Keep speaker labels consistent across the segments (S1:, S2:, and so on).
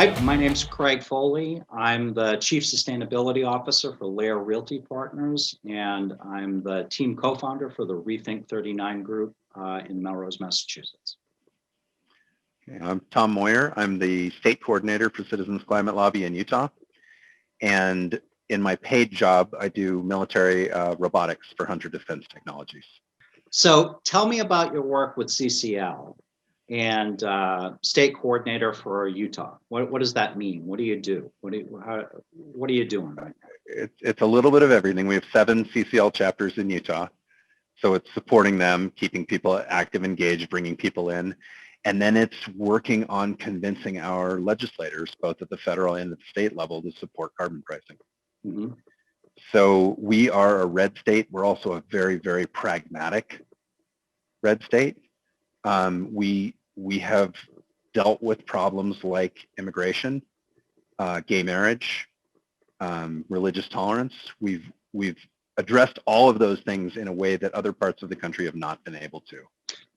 S1: Hi, my name's Craig Foley. I'm the Chief Sustainability Officer for Lair Realty Partners, and I'm the team co-founder for the Rethink 39 group in Melrose, Massachusetts.
S2: I'm Tom Moyer. I'm the state coordinator for Citizens Climate Lobby in Utah. And in my paid job, I do military robotics for Hunter Defense Technologies.
S1: So tell me about your work with CCL and state coordinator for Utah. What does that mean? What do you do? What are you doing right now?
S2: It's a little bit of everything. We have 7 CCL chapters in Utah. So it's supporting them, keeping people active, engaged, bringing people in. And then it's working on convincing our legislators, both at the federal and at the state level, to support carbon pricing.
S1: Mm-hmm.
S2: So we are a red state. We're also a very, very pragmatic red state. We have dealt with problems like immigration, gay marriage, religious tolerance. We've addressed all of those things in a way that other parts of the country have not been able to.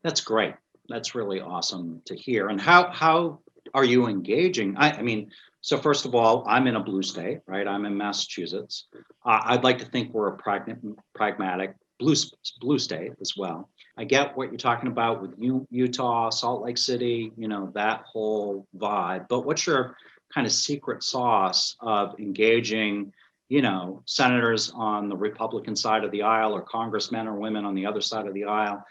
S1: That's great. That's really awesome to hear. And how are you engaging? I mean, so first of all, I'm in a blue state, right? I'm in Massachusetts. I'd like to think we're a pragmatic blue state as well. I get what you're talking about with Utah, Salt Lake City, that whole vibe. But what's your kind of secret sauce of engaging, senators on the Republican side of the aisle or congressmen or women on the other side of the aisle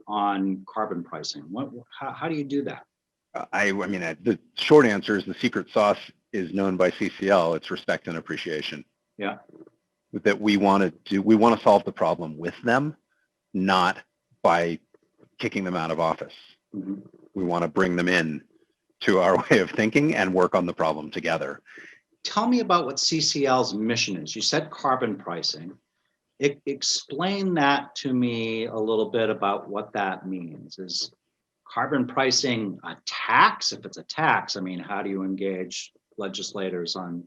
S1: on carbon pricing? How do you do that?
S2: I mean, the short answer is the secret sauce is known by CCL. It's respect and appreciation.
S1: Yeah.
S2: That we want to solve the problem with them, not by kicking them out of office.
S1: Mm-hmm.
S2: We want to bring them in to our way of thinking and work on the problem together.
S1: Tell me about what CCL's mission is. You said carbon pricing. Explain that to me a little bit about what that means. Is carbon pricing a tax? If it's a tax, I mean, how do you engage legislators on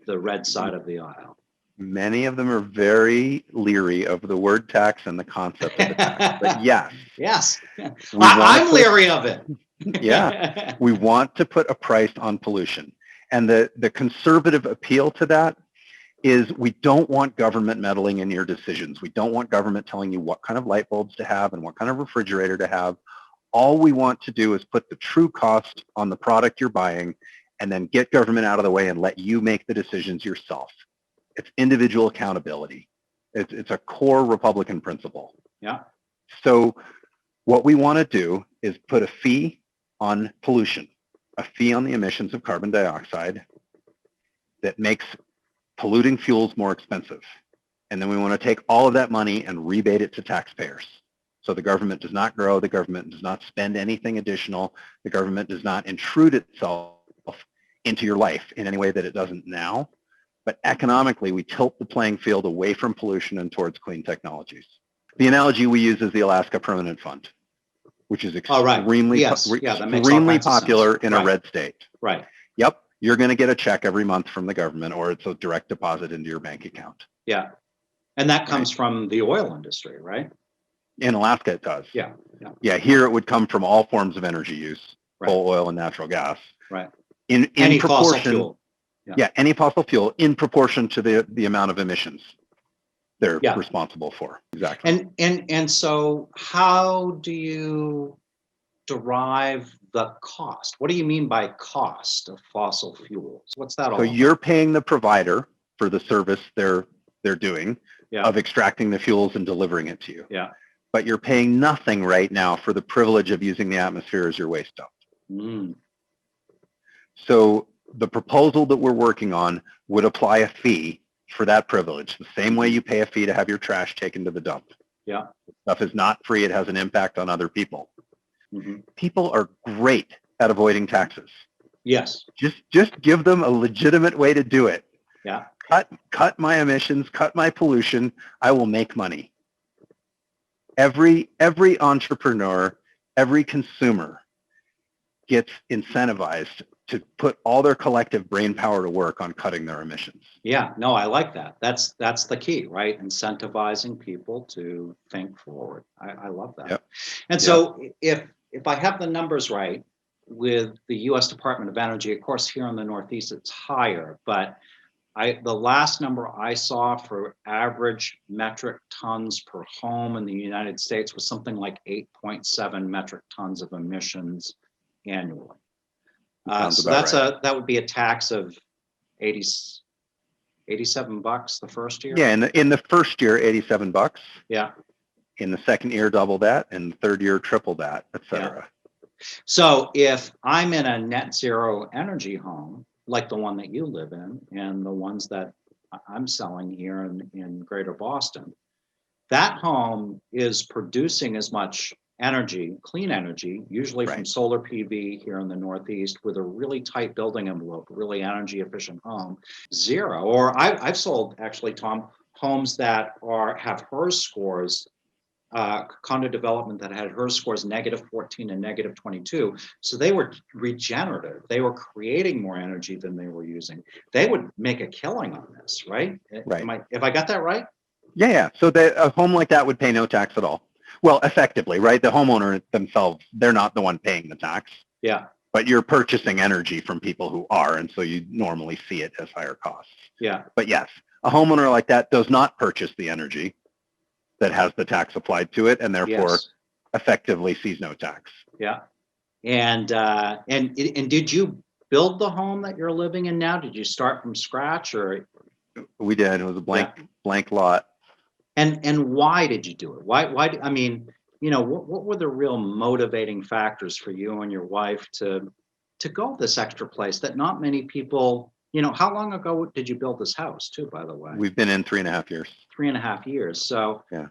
S1: the red side of the aisle?
S2: Many of them are very leery of the word tax and the concept of the tax. But
S1: yes, I'm leery of it.
S2: Yeah, we want to put a price on pollution. And the conservative appeal to that is we don't want government meddling in your decisions. We don't want government telling you what kind of light bulbs to have and what kind of refrigerator to have. All we want to do is put the true cost on the product you're buying and then get government out of the way and let you make the decisions yourself. It's individual accountability. It's a core Republican principle.
S1: Yeah.
S2: So what we want to do is put a fee on pollution, a fee on the emissions of carbon dioxide that makes polluting fuels more expensive. And then we want to take all of that money and rebate it to taxpayers. So the government does not grow, the government does not spend anything additional, the government does not intrude itself into your life in any way that it doesn't now. But economically, we tilt the playing field away from pollution and towards clean technologies. The analogy we use is the Alaska Permanent Fund, which is extremely popular in a red state.
S1: Right.
S2: Yep. You're going to get a check every month from the government, or it's a direct deposit into your bank account.
S1: Yeah. And that comes from the oil industry, right?
S2: In Alaska, it does.
S1: Yeah.
S2: Yeah. Here, it would come from all forms of energy use, coal, oil, and natural gas.
S1: Right.
S2: In
S1: any
S2: proportion,
S1: fossil fuel.
S2: Yeah, any fossil fuel in proportion to the amount of emissions they're responsible for. Exactly.
S1: And so how do you derive the cost? What do you mean by cost of fossil fuels? What's that all about?
S2: So you're paying the provider for the service they're doing of extracting the fuels and delivering it to you.
S1: Yeah.
S2: But you're paying nothing right now for the privilege of using the atmosphere as your waste dump.
S1: Mm.
S2: So the proposal that we're working on would apply a fee for that privilege, the same way you pay a fee to have your trash taken to the dump.
S1: Yeah.
S2: Stuff is not free. It has an impact on other people.
S1: Mm-hmm.
S2: People are great at avoiding taxes.
S1: Yes.
S2: Just give them a legitimate way to do it.
S1: Yeah.
S2: Cut my emissions, cut my pollution. I will make money. Every entrepreneur, every consumer gets incentivized to put all their collective brain power to work on cutting their emissions.
S1: Yeah, no, I like that. That's the key, right? Incentivizing people to think forward. I love that.
S2: Yep.
S1: And so if I have the numbers right, with the US Department of Energy. Of course, here in the Northeast, it's higher, but the last number I saw for average metric tons per home in the United States was something like 8.7 metric tons of emissions annually.
S2: Sounds
S1: So
S2: about
S1: that's
S2: right.
S1: that would be a tax of 80, $87 the first year.
S2: Yeah, in the first year, $87.
S1: Yeah.
S2: In the second year, double that, and the third year, triple that, et cetera.
S1: So if I'm in a net zero energy home, like the one that you live in and the ones that I'm selling here in Greater Boston, that home is producing as much energy, clean energy, usually from
S2: Right.
S1: solar PV here in the Northeast with a really tight building envelope, really energy efficient home, zero. Or I've sold actually, Tom, homes that have HERS scores, condo development that had HERS scores -14 and -22. So they were regenerative. They were creating more energy than they were using. They would make a killing on this, right?
S2: Right.
S1: Have I got that right?
S2: Yeah. So a home like that would pay no tax at all. Well, effectively, right? The homeowner themselves, they're not the one paying the tax.
S1: Yeah.
S2: But you're purchasing energy from people who are, and so you normally see it as higher costs.
S1: Yeah.
S2: But yes, a homeowner like that does not purchase the energy that has the tax applied to it, and therefore effectively sees no tax.
S1: Yeah. And did you build the home that you're living in now? Did you start from scratch, or?
S2: We did. It was a blank lot.
S1: And why did you do it? I mean, what were the real motivating factors for you and your wife to go this extra place that not many people, how long ago did you build this house too, by the way?
S2: We've been in 3.5 years.
S1: 3.5 years. So,
S2: yeah.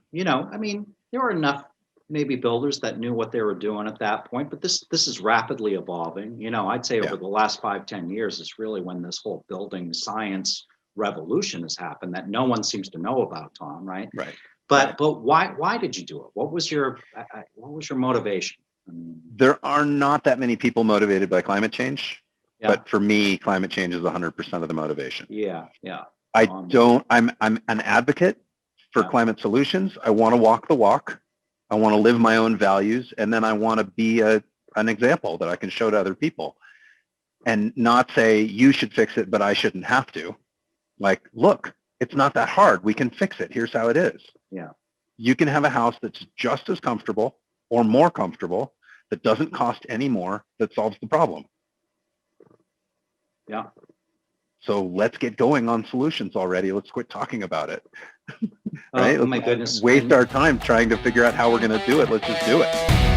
S1: I mean, there were enough maybe builders that knew what they were doing at that point, but this is rapidly evolving. I'd say over the last 5-10 years is really when this whole building science revolution has happened that no one seems to know about, Tom, right?
S2: Right.
S1: But why did you do it? What was your motivation?
S2: There are not that many people motivated by climate change, but for me, climate change is 100% of the motivation.
S1: Yeah.
S2: I'm an advocate for climate solutions. I want to walk the walk. I want to live my own values, and then I want to be an example that I can show to other people, and not say you should fix it, but I shouldn't have to. Like, look, it's not that hard. We can fix it. Here's how it is.
S1: Yeah.
S2: You can have a house that's just as comfortable or more comfortable, that doesn't cost any more, that solves the problem.
S1: Yeah.
S2: So let's get going on solutions already. Let's quit talking about it. Right?
S1: Oh my goodness.
S2: Waste our time trying to figure out how we're going to do it. Let's just do it.